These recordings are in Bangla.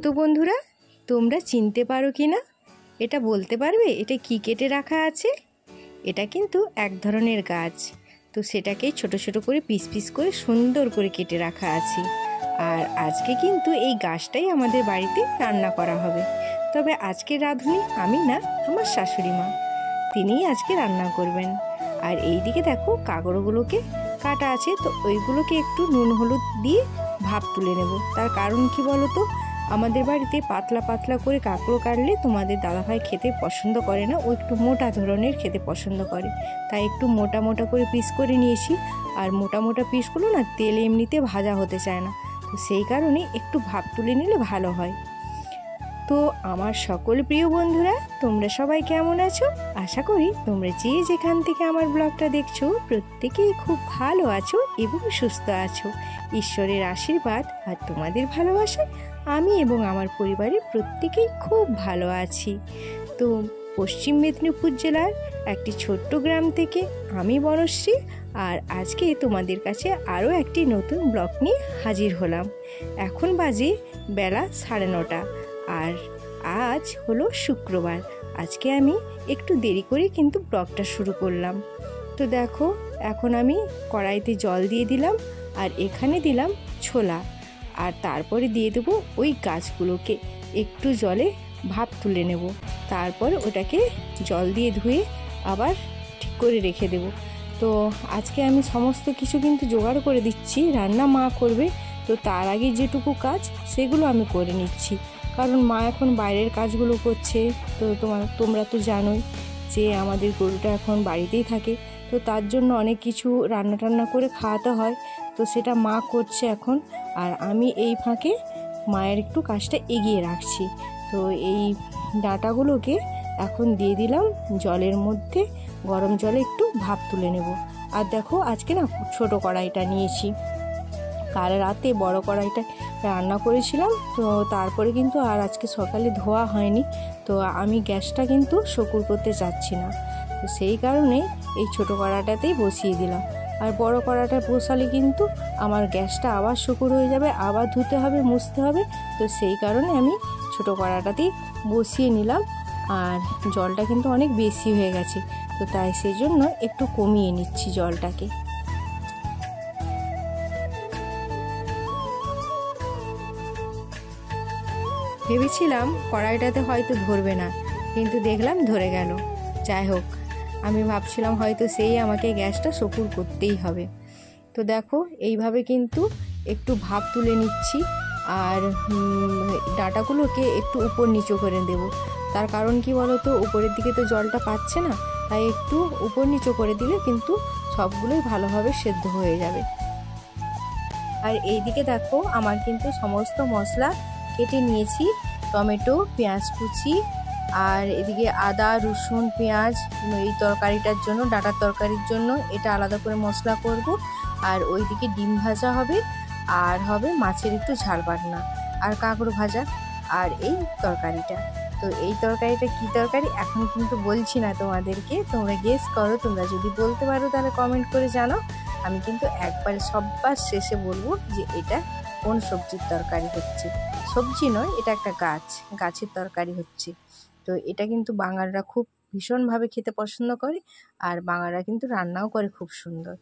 তো বন্ধুরা, তোমরা চিনতে পারো কি না? এটা বলতে পারবে এটা কি কেটে রাখা আছে? এটা কিন্তু এক ধরনের গাছ। তো সেটাকে ছোট ছোট করে পিস পিস করে সুন্দর করে কেটে রাখা আছে। আর আজকে কিন্তু এই গাছটাই আমাদের বাড়িতে রান্না করা হবে। তবে আজকে রাঁধুনি আমি না, আমার শাশুড়ি মা, তিনিই আজকে রান্না করবেন। আর এই দিকে দেখো কাঁকড়গুলোকে কাটা আছে, তো ওইগুলোকে একটু নুন হলুদ দিয়ে ভাপ তুলে নেব। তার কারণ কি বলো তো, আমাদের বাড়িতে পাতলা পাতলা করে কাঁকড়ো কাটলে তোমাদের দাদাভাই খেতে পছন্দ করে না, ও একটু মোটা ধরনের খেতে পছন্দ করে। তাই একটু মোটা মোটা করে পিস করে নিয়েছি। আর মোটা মোটা পিসগুলো না তেলে এমনিতে ভাজা হতে চায় না, তো সেই কারণে একটু ভাপ তুলে নিলে ভালো হয়। তো আমার সকল প্রিয় বন্ধুরা, তোমরা সবাই কেমন আছো? আশা করি তোমরা যে যেখান থেকে আমার ব্লগটা দেখছো প্রত্যেকেই খুব ভালো আছো এবং সুস্থ আছো। ঈশ্বরের আশীর্বাদ আর তোমাদের ভালোবাসায় আমি এবং আমার পরিবারের প্রত্যেকেই খুব ভালো আছি। তো পশ্চিম মেদিনীপুর জেলার একটি ছোট্ট গ্রাম থেকে আমি বনশ্রী, আর আজকে তোমাদের কাছে আরও একটি নতুন ব্লগ নিয়ে হাজির হলাম। এখন বাজে বেলা 9:30, আর আজ হলো শুক্রবার। আজকে আমি একটু দেরি করে কিন্তু ব্লগটা শুরু করলাম। তো দেখো, এখন আমি কড়াইতে জল দিয়ে দিলাম, আর এখানে দিলাম ছোলা, আর তারপরে দিয়ে দেবো ওই গাছগুলোকে একটু জলে ভাপ তুলে নেব। তারপর ওটাকে জল দিয়ে ধুয়ে আবার ঠিক করে রেখে দেব। তো আজকে আমি সমস্ত কিছু কিন্তু জোগাড় করে দিচ্ছি, রান্না মা করবে। তো তার আগে যেটুকু কাজ সেগুলো আমি করে নিচ্ছি, কারণ মা এখন বাইরের কাজগুলো করছে। তো তোমরা তো জানোই যে আমাদের গরুটা এখন বাড়িতেই থাকে, তো তার জন্য অনেক কিছু রান্না টান্না করে খাওয়াতে হয়। তো সেটা মা করছে এখন, আর আমি এই ফাঁকে মায়ের একটু কাজটা এগিয়ে রাখছি। তো এই ডাঁটাগুলোকে এখন দিয়ে দিলাম জলের মধ্যে, গরম জলে একটু ভাপ তুলে নেব। আর দেখো আজকে না ছোট কড়াইটা নিয়েছি, কাল রাতে বড় কড়াইটা রান্না করেছিলাম। তো তারপরে কিন্তু আর আজকে সকালে ধোয়া হয়নি, তো আমি গ্যাসটা কিন্তু শকুর করতে চাচ্ছি না, তো সেই কারণে এই ছোট কড়াটাতেই বসিয়ে দিলাম। আর বড় কড়াটা বসালে কিন্তু আমার গ্যাসটা আবার শকুর হয়ে যাবে, আবার ধুতে হবে, মুছতে হবে। তো সেই কারণে আমি ছোট কড়াটাতেই বসিয়ে নিলাম। আর জলটা কিন্তু অনেক বেশি হয়ে গেছে, তো তাই সেই জন্য একটু কমিয়ে নিচ্ছি জলটাকে। ভেবেছিলাম কড়াইটাতে হয়তো ধরবে না, কিন্তু দেখলাম ধরে গেল। যাই হোক, আমি ভাবছিলাম হয়তো সেই আমাকে গ্যাসটা শকুর করতেই হবে। তো দেখো এইভাবে কিন্তু একটু ভাপ তুলে নিচ্ছি, আর ডাঁটাগুলোকে একটু উপর নিচু করে দেব। তার কারণ কি বলো তো, উপরের দিকে তো জলটা পাচ্ছে না, তাই একটু উপর নিচু করে দিলে কিন্তু সবগুলোই ভালোভাবে সেদ্ধ হয়ে যাবে। আর এইদিকে দেখো আমার কিন্তু সমস্ত মশলা কেটে নিয়েছি, টমেটো, পেঁয়াজ কুচি, আর এদিকে আদা, রসুন, পেঁয়াজ এই তরকারিটার জন্য, ডাঁটার তরকারির জন্য এটা আলাদা করে মশলা করব। আর ওইদিকে ডিম ভাজা হবে, আর হবে মাছের একটু ঝাল বাটনা, আর কাঁকড় ভাজা, আর এই তরকারিটা। তো এই তরকারিটা কি তরকারি এখন কিন্তু বলছি না তোমাদেরকে, তোমরা গেস করো। তোমরা যদি বলতে পারো তাহলে কমেন্ট করে জানাও। আমি কিন্তু একবারে সববার শেষে বলবো যে এটা কোন সবজির তরকারি হচ্ছে। সবজি নয়, এটা একটা গাছের তরকারি হচ্ছে। তো এটা কিন্তু বাঙালরা খুব ভীষণভাবে খেতে পছন্দ করে, আর বাঙালরা কিন্তু রান্নাও করে খুব সুন্দর।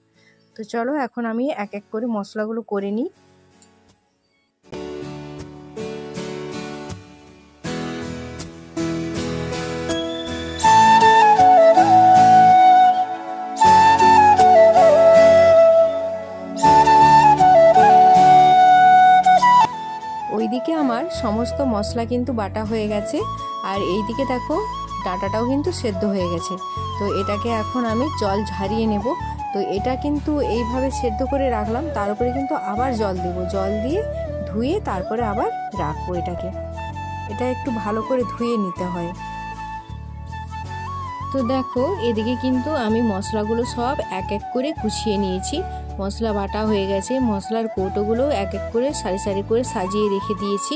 তো চলো এখন আমি এক এক করে মশলাগুলো করে নিই। ওইদিকে আমার সমস্ত মশলা কিন্তু বাটা হয়ে গেছে, আর এইদিকে দেখো ডাঁটাটাও কিন্তু সেদ্ধ হয়ে গেছে। তো এটাকে এখন আমি জল ঝারিয়ে নেব। তো এটা কিন্তু এইভাবে সেদ্ধ করে রাখলাম, তার উপরে কিন্তু আবার জল দেব, জল দিয়ে ধুয়ে তারপরে আবার রাখবো এটাকে। এটা একটু ভালো করে ধুয়ে নিতে হয়। তো দেখো এদিকে কিন্তু আমি মশলাগুলো সব এক এক করে কুচিয়ে নিয়েছি। মশলা বাটা হয়ে গেছে, মশলার কৌটোগুলো এক এক করে সারি সারি করে সাজিয়ে রেখে দিয়েছি।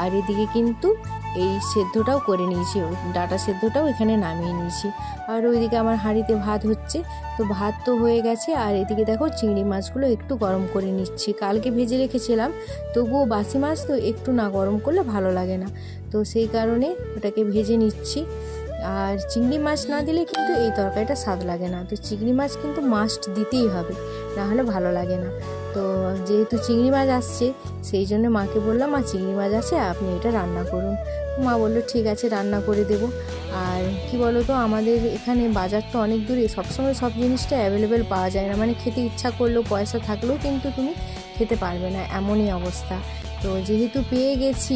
আর এদিকে কিন্তু এই সেদ্ধটাও করে নিয়েছি, ডাটা সেদ্ধটাও এখানে নামিয়ে নিয়েছি। আর ওইদিকে আমার হাঁড়িতে ভাত হচ্ছে, তো ভাত তো হয়ে গেছে। আর এদিকে দেখো চিংড়ি মাছগুলো একটু গরম করে নিচ্ছি, কালকে ভেজে রেখেছিলাম, তবুও বাসি মাছ তো একটু না গরম করলে ভালো লাগে না, তো সেই কারণে ওটাকে ভেজে নিচ্ছি। আর চিংড়ি মাছ না দিলে কিন্তু এই তরকারিটা স্বাদ লাগে না, তো চিংড়ি মাছ কিন্তু মাস্ট দিতেই হবে, না হলে ভালো লাগে না। তো যেহেতু চিংড়ি মাছ আসছে সেই জন্য মাকে বললাম, মা চিংড়ি মাছ আছে, আপনি এটা রান্না করুন। মা বললো ঠিক আছে, রান্না করে দেব। আর কি বলো তো, আমাদের এখানে বাজার তো অনেক দূরে, সবসময় সব জিনিসটা অ্যাভেলেবেল পাওয়া যায় না, মানে খেতে ইচ্ছা করলেও পয়সা থাকলেও কিন্তু তুমি খেতে পারবে না, এমনই অবস্থা। তো যেহেতু পেয়ে গেছি,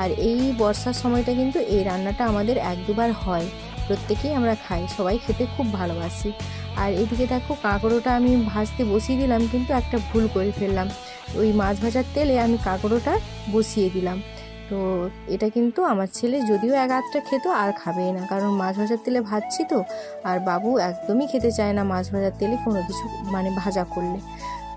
আর এই বর্ষার সময়টা কিন্তু এই রান্নাটা আমাদের 1-2বার হয়, প্রত্যেকেই আমরা খাই, সবাই খেতে খুব ভালোবাসি। আর এদিকে দেখো কাঁকড়োটা আমি ভাজতে বসিয়ে দিলাম, কিন্তু একটা ভুল করে ফেললাম, ওই মাছ ভাজার তেলে আমি কাঁকড়োটা বসিয়ে দিলাম। তো এটা কিন্তু আমার ছেলে যদিও এক আধটা খেত, আর খাবেই না, কারণ মাছ ভাজার তেলে ভাজছি তো, আর বাবু একদমই খেতে চায় না মাছ ভাজার তেলে কোনো কিছু, মানে ভাজা করলে।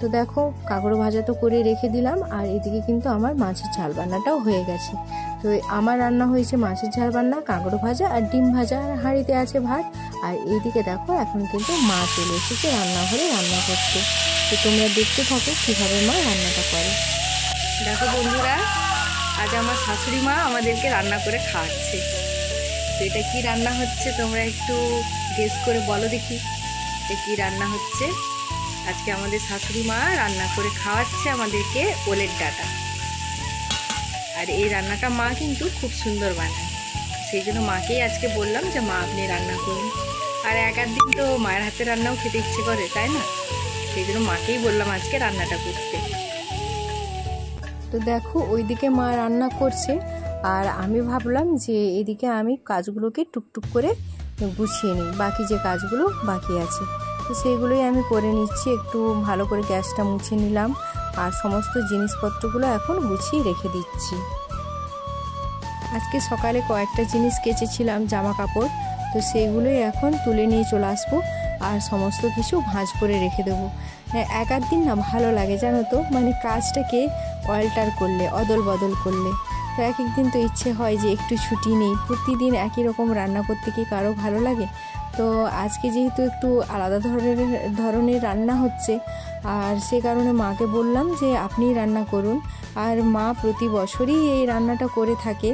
তো দেখো কাঁকড়ো ভাজা তো করে রেখে দিলাম, আর এদিকে কিন্তু আমার মাছের ঝাল রান্নাটাও হয়ে গেছে। তো আমার রান্না হয়েছে মাছের ঝাল রান্না, কাঁকড়ো ভাজা আর ডিম ভাজা, আর হাঁড়িতে আছে ভাত। আর এইদিকে দেখো এখন কিন্তু মা চলে এসেছে রান্নাঘরে রান্না করতে। তো তোমরা দেখতে থাকো কীভাবে মা রান্নাটা করে। দেখো বন্ধুরা, আজ আমার শাশুড়ি মা আমাদেরকে রান্না করে খাওয়াচ্ছে। তো এটা কী রান্না হচ্ছে তোমরা একটু গেস করে বলো দেখি, এটা কী রান্না হচ্ছে। আজকে আমাদের শাশুড়ি মা রান্না করে খাওয়াচ্ছে আমাদেরকে ওলের ডাঁটা। আর এই রান্নাটা মা কিন্তু খুব সুন্দর বানায়, সেই জন্য মাকেই আজকে বললাম যে মা আপনি রান্না করুন। আর এক দিন তো মায়ের হাতে রান্নাও খেতে ইচ্ছে করে, তাই না? সেই জন্য মাকেই বললাম আজকে রান্নাটা করতে। তো দেখো ওইদিকে মা রান্না করছে, আর আমি ভাবলাম যে এদিকে আমি কাজগুলোকে টুকটুক করে গুছিয়ে নিই, বাকি যে কাজগুলো বাকি আছে তো সেইগুলোই আমি করে নিচ্ছি। একটু ভালো করে গ্যাসটা মুছে নিলাম, আর সমস্ত জিনিসপত্রগুলো এখন গুছিয়ে রেখে দিচ্ছি। আজকে সকালে কয়েকটা জিনিস কেচেছিলাম, জামা কাপড়, তো সেইগুলোই এখন তুলে নিয়ে চলে আসবো, আর সমস্ত কিছু ভাঁজ করে রেখে দেবো। এক আধ দিন না ভালো লাগে জানো তো, মানে কাজটাকে অল্টার করলে, অদল বদল করলে। তো এক একদিন তো ইচ্ছে হয় যে একটু ছুটি নেই, প্রতিদিন একই রকম রান্না করতে কি কারো ভালো লাগে? তো আজকে যেহেতু একটু আলাদা ধরনের রান্না হচ্ছে, আর সে কারণে মাকে বললাম যে আপনিই রান্না করুন। আর মা প্রতি বছরই এই রান্নাটা করে থাকে,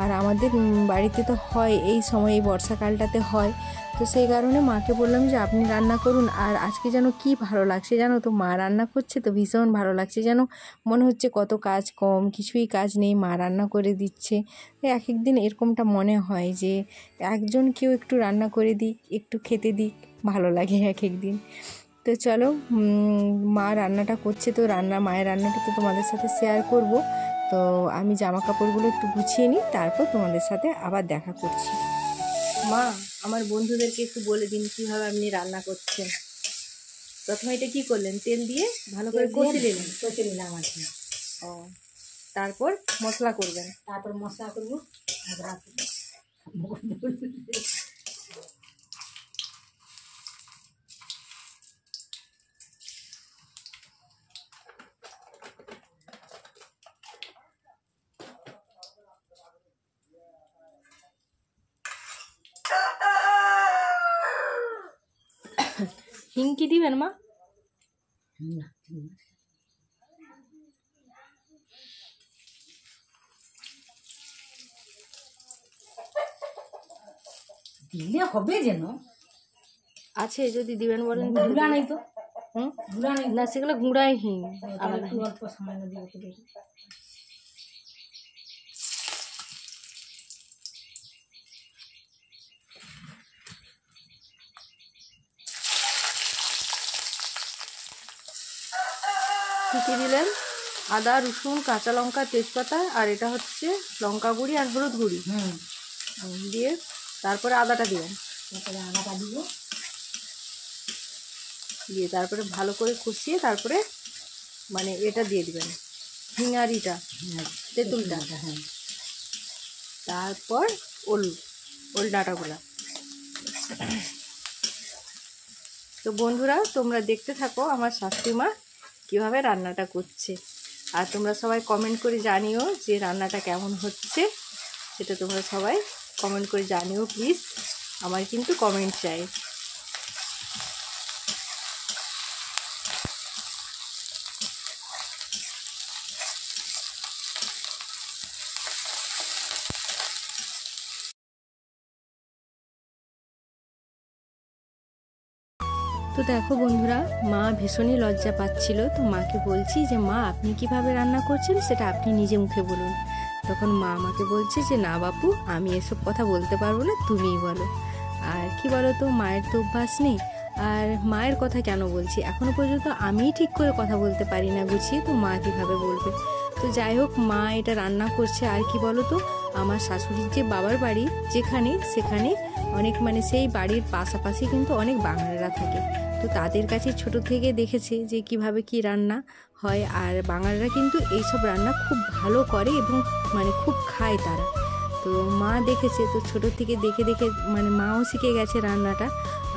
আর আমাদের বাড়িতে তো হয় এই সময়, এই বর্ষাকালটাতে হয়, তো সেই কারণে মাকে বললাম যে আপনি রান্না করুন। আর আজকে যেন কি ভালো লাগছে জানো তো, মা রান্না করছে তো ভীষণ ভালো লাগছে, যেন মনে হচ্ছে কত কাজ কম, কিছুই কাজ নেই, মা রান্না করে দিচ্ছে। এক একদিন এরকমটা মনে হয় যে একজন কেউ একটু রান্না করে দিক, একটু খেতে দিক, ভালো লাগে এক একদিন। তো চলো, মা রান্নাটা করছে, তো মায়ের রান্নাটা তো তোমাদের সাথে শেয়ার করব। তো আমি জামা কাপড়গুলো একটু গুছিয়ে নিই, তারপর তোমাদের সাথে আবার দেখা করছি। মা, আমার বন্ধুদেরকে একটু বলে দিন কীভাবে আপনি রান্না করছেন। প্রথমে এটা কী করলেন? তেল দিয়ে ভালো করে কষে নিলাম আর কি। ও, তারপর মশলা করবেন? তারপর মশলা করবো। হিং কি দিবেন মা? দিলে হবে যেন আছে, যদি দিবেন বলেন। গুঁড়া নেই তো? গুঁড়া নেই না, সেগুলো গুঁড়াই হিং আলাদা। অল্প সামান্য দিয়ে কী দিলেন? আদা, রসুন, কাঁচা লঙ্কা, তেজপাতা, আর এটা হচ্ছে লঙ্কা গুঁড়ি আর হলুদ গুঁড়ি দিয়ে তারপরে আদাটা দিবেন। তারপরে আদাটা দিব, দিয়ে তারপরে ভালো করে কষিয়ে তারপরে মানে এটা দিয়ে দিবেন, হিঙারিটা, তেঁতুলটা। হ্যাঁ, তারপর ওল ডাঁটাগুলা তো বন্ধুরা, তোমরা দেখতে থাকো আমার শাশুড়ি মা কীভাবে রান্নাটা করছে। আর তোমরা সবাই কমেন্ট করে জানিও যে রান্নাটা কেমন হচ্ছে, সেটা তোমরা সবাই কমেন্ট করে জানিও প্লিজ। আমার কিন্তু কমেন্ট চাই। তো দেখো বন্ধুরা, মা ভীষণই লজ্জা পাচ্ছিল। তো মাকে বলছি যে মা, আপনি কিভাবে রান্না করছেন সেটা আপনি নিজে মুখে বলুন। তখন মা আমাকে বলছে যে না বাপু, আমি এসব কথা বলতে পারবো না, তুমিই বলো। আর কি বলো তো, মায়ের তো অভ্যাস নেই। আর মায়ের কথা কেন বলছি, এখনো পর্যন্ত আমিই ঠিক করে কথা বলতে পারি না গুছিয়ে, তো মা কীভাবে বলবে। তো যাই হোক, মা এটা রান্না করছে। আর কি বলো তো, আমার শাশুড়ির যে বাবার বাড়ি যেখানে, সেখানে অনেক সেই বাড়ির পাশাপাশি কিন্তু অনেক বাঙালিরা থাকে। তো তাদের কাছে ছোট থেকে দেখেছে যে কিভাবে কি রান্না হয়। আর বাঙালিরা কিন্তু এইসব রান্না খুব ভালো করে এবং খুব খায় তারা। তো মা দেখেছে, তো ছোট থেকে দেখে দেখে মাও শিখে গেছে রান্নাটা।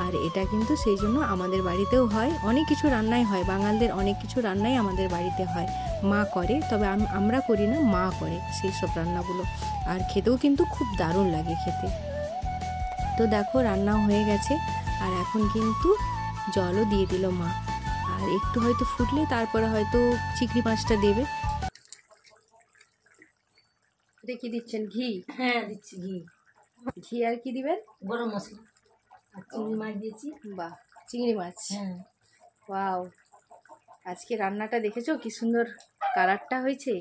আর এটা কিন্তু সেই জন্য আমাদের বাড়িতেও হয়, অনেক কিছু রান্নাই হয়, বাঙালদের অনেক কিছু রান্নাই আমাদের বাড়িতে হয়। মা করে, তবে আমরা করি না, মা করে সেই সব রান্নাগুলো। আর খেতেও কিন্তু খুব দারুণ লাগে খেতে। তো দেখো, রান্না হয়ে গেছে। আর এখন কিন্তু জলও দিয়ে দিল মা। আর একটু হয়তো ফুটলে তারপরে হয়তো চিংড়ি মাছটা দেবে। এটা কি দিচ্ছেন, ঘি? হ্যাঁ দিচ্ছি ঘি। ঘি আর কি দিবেন? গরম মশলা আর চিংড়ি মাছ দিয়েছি। বাহ, চিংড়ি মাছ। হ্যাঁ। ওয়াও, আজকে রান্নাটা দেখেছো কি সুন্দর কালারটা হয়েছে,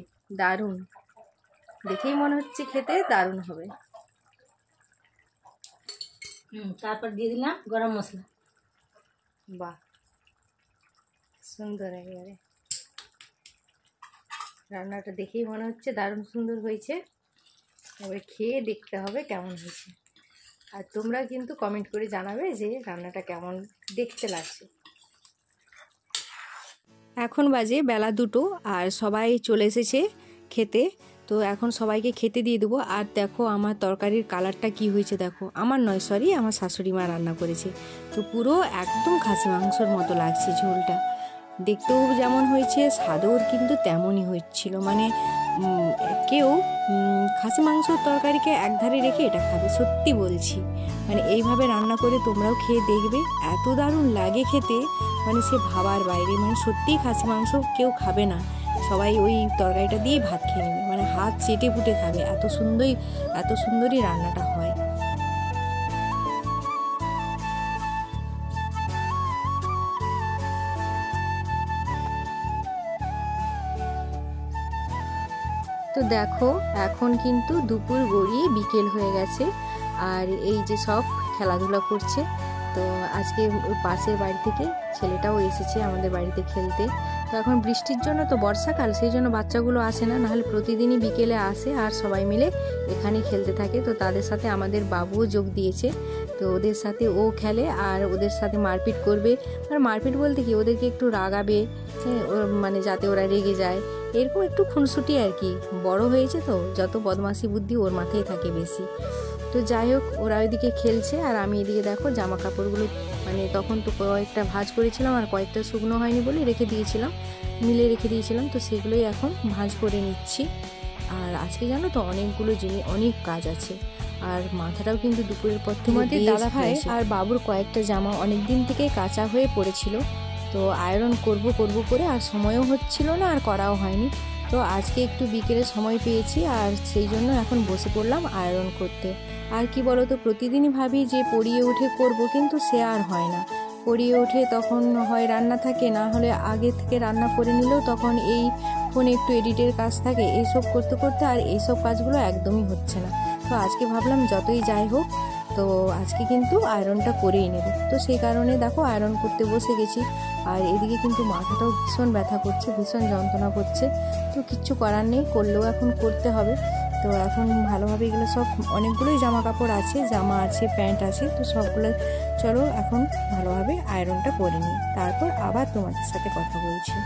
দারুণ। দেখেই মনে হচ্ছে খেতে দারুণ হবে। তারপর দিয়ে দিলাম গরম মশলা। বাহ, সুন্দর একেবারে। রান্নাটা দেখেই মনে হচ্ছে দারুণ সুন্দর হয়েছে। এবার খেয়ে দেখতে হবে কেমন হয়েছে। আর তোমরা কিন্তু কমেন্ট করে জানাবে যে রান্নাটা কেমন দেখতে লাগছে। এখন বাজে বেলা 2টো, আর সবাই চলে এসেছে খেতে। তো এখন সবাইকে খেতে দিয়ে দেবো। আর দেখো আমার তরকারির কালারটা কি হয়েছে দেখো। আমার নয়, সরি, আমার শাশুড়ি মা রান্না করেছে। তো পুরো একদম খাসি মাংসর মতো লাগছে ঝোলটা। দেখতেও যেমন হয়েছে, স্বাদও কিন্তু তেমনই হচ্ছিল। কেউ খাসি মাংসর তরকারিকে একধারে রেখে এটা খাবে, সত্যি বলছি। এইভাবে রান্না করে তোমরাও খেয়ে দেখবে, এত দারুণ লাগে খেতে, সে ভাবার বাইরে। সত্যিই খাসি মাংস কেউ খাবে না, সবাই ওই তরকারিটা দিয়ে ভাত খেয়ে নেবে, হাত চেটে পুটে খাবে, এত সুন্দরই রান্নাটা হয়। তো দেখো, এখন কিন্তু দুপুর গড়িয়ে বিকেল হয়ে গেছে। আর এই যে সব খেলাধুলা করছে। তো আজকে ওই পাশের বাড়ি থেকে ছেলেটাও এসেছে আমাদের বাড়িতে খেলতে। তো এখন বৃষ্টির জন্য, তো বর্ষাকাল, সেই জন্য বাচ্চাগুলো আসে না, নাহলে প্রতিদিনই বিকেলে আসে আর সবাই মিলে এখানে খেলতে থাকে। তো তাদের সাথে আমাদের বাবুও যোগ দিয়েছে। তো ওদের সাথে ও খেলে আর ওদের সাথে মারপিট করবে। আর মারপিট বলতে কি, ওদেরকে একটু রাগাবে, যাতে ওরা রেগে যায়, এরকম একটু খুনসুটি আর কি। বড় হয়েছে তো, যত বদমাশি বুদ্ধি ওর মাথায় থাকে বেশি। তো যাই হোক, ওরা ওইদিকে খেলছে আর আমি এদিকে দেখো জামা কাপড়গুলো তখন তো কয়েকটা ভাঁজ করেছিলাম আর কয়েকটা শুকনো হয়নি বলে রেখে দিয়েছিলাম, মিলে রেখে দিয়েছিলাম। তো সেগুলোই এখন ভাঁজ করে নিচ্ছি। আর আজকে জানো তো অনেকগুলো জিনিস, অনেক কাজ আছে। আর মাথাটাও কিন্তু দুপুরের পর থেকে দাদা ভাই আর বাবুর কয়েকটা জামা অনেক দিন থেকে কাঁচা হয়ে পড়েছিল। তো আয়রন করব করে আর সময়ও হচ্ছিল না আর করাও হয়নি। তো আজকে একটু বিকেলে সময় পেয়েছি আর সেই জন্য এখন বসে পড়লাম আয়রন করতে। আর কি বলো তো, প্রতিদিনই ভাবি যে পড়িয়ে উঠে করব, কিন্তু সে আর হয় না। পড়িয়ে উঠে তখন হয় রান্না থাকে, না হলে আগে থেকে রান্না করে নিলেও তখন এই ফোনে একটু এডিটের কাজ থাকে, এইসব করতে করতে আর এইসব কাজগুলো একদমই হচ্ছে না। তো আজকে ভাবলাম যতই যাই হোক, তো আজকে কিন্তু আয়রনটা করেই নেব। তো সেই কারণে দেখো আয়রন করতে বসে গেছি। আর এদিকে কিন্তু মাথাটাও ভীষণ ব্যথা করছে, ভীষণ যন্ত্রণা করছে। তো কিচ্ছু করার নেই, করলেও এখন করতে হবে। তো এখন ভালোভাবে এগুলো সব, অনেকগুলোই জামা কাপড় আছে, জামা আছে, প্যান্ট আছে, তো সবগুলো চলো এখন ভালোভাবে আয়রনটা করে নিই, তারপর আবার তোমাদের সাথে কথা বলছি।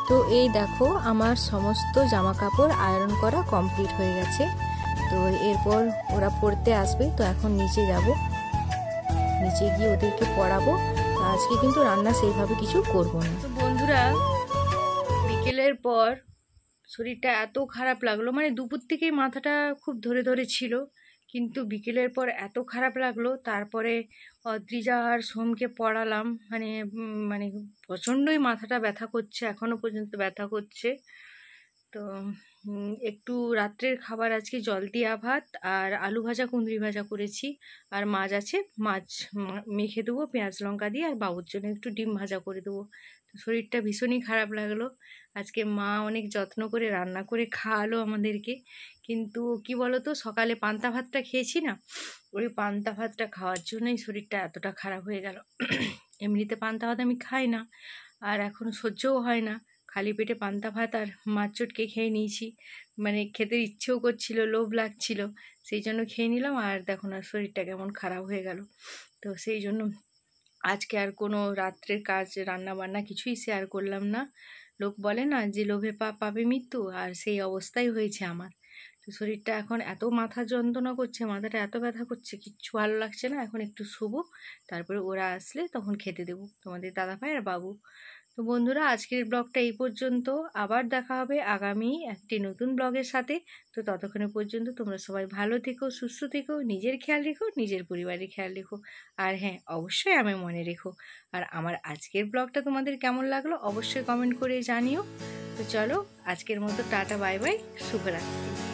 তো এই দেখো আমার সমস্ত জামা কাপড় আয়রন করা কমপ্লিট হয়ে গেছে। তো এরপর ওরা পড়তে আসবে, তো এখন নিচে যাব। নিচে গিয়ে ওদেরকে পড়াবো। আজকে কিন্তু রান্না সেইভাবে কিছু করবো না। তো বন্ধুরা, বিকেলের পর শরীরটা এত খারাপ লাগলো, মানে দুপুর থেকেই মাথাটা খুব ধরে ধরে ছিল, কিন্তু বিকেলের পর এত খারাপ লাগলো। তারপরে অদ্রিজা আর সোমকে পড়ালাম, মানে প্রচণ্ডই মাথাটা ব্যথা করছে, এখনো পর্যন্ত ব্যথা করছে। তো একটু রাত্রের খাবার আজকে জলদিয়া ভাত আর আলু ভাজা কুঁদরি ভাজা করেছি, আর মাছ আছে, মাছ মেখে দেবো পেঁয়াজ লঙ্কা দিয়ে, আর বাবুর জন্য একটু ডিম ভাজা করে দেবো। তো শরীরটা ভীষণই খারাপ লাগলো। আজকে মা অনেক যত্ন করে রান্না করে খাওয়ালো আমাদেরকে, কিন্তু কি বলতো, সকালে পান্তা ভাতটা খেয়েছি না, ওই পান্তা ভাতটা খাওয়ার জন্যই শরীরটা এতটা খারাপ হয়ে গেল। এমনিতে পান্তা ভাত আমি খাই না, আর এখন সহ্যও হয় না। খালি পেটে পান্তা ভাত আর মাছ চটকে খেয়ে নিয়েছি, মানে খেতে ইচ্ছেও করছিল, লোভ লাগছিল, সেই জন্য খেয়ে নিলাম। আর দেখো না শরীরটা কেমন খারাপ হয়ে গেল। তো সেই জন্য আজকে আর কোনো রাত্রের কাজ রান্না বান্না কিছুই শেয়ার করলাম না। লোক বলে না যে লোভে পাপ পাপে মৃত্যু, আর সেই অবস্থাই হয়েছে আমার। তো শরীরটা এখন এত মাথা যন্ত্রণা করছে, মাথাটা এত ব্যথা করছে, কিচ্ছু ভালো লাগছে না। এখন একটু শুবো, তারপরে ওরা আসলে তখন খেতে দেবো, তোমাদের দাদাভাই আর বাবু। তো বন্ধুরা, আজকের ব্লগটা এই পর্যন্ত। আবার দেখা হবে আগামী একটি নতুন ব্লগের সাথে। তো ততক্ষণে পর্যন্ত তোমরা সবাই ভালো থেকো, সুস্থ থেকো, নিজের খেয়াল রেখো, নিজের পরিবারের খেয়াল রেখো। আর হ্যাঁ, অবশ্যই আমি মনে রেখো। আর আমার আজকের ব্লগটা তোমাদের কেমন লাগলো অবশ্যই কমেন্ট করে জানিও। তো চলো, আজকের মতো টাটা, বাই বাই, শুভরাত্রি।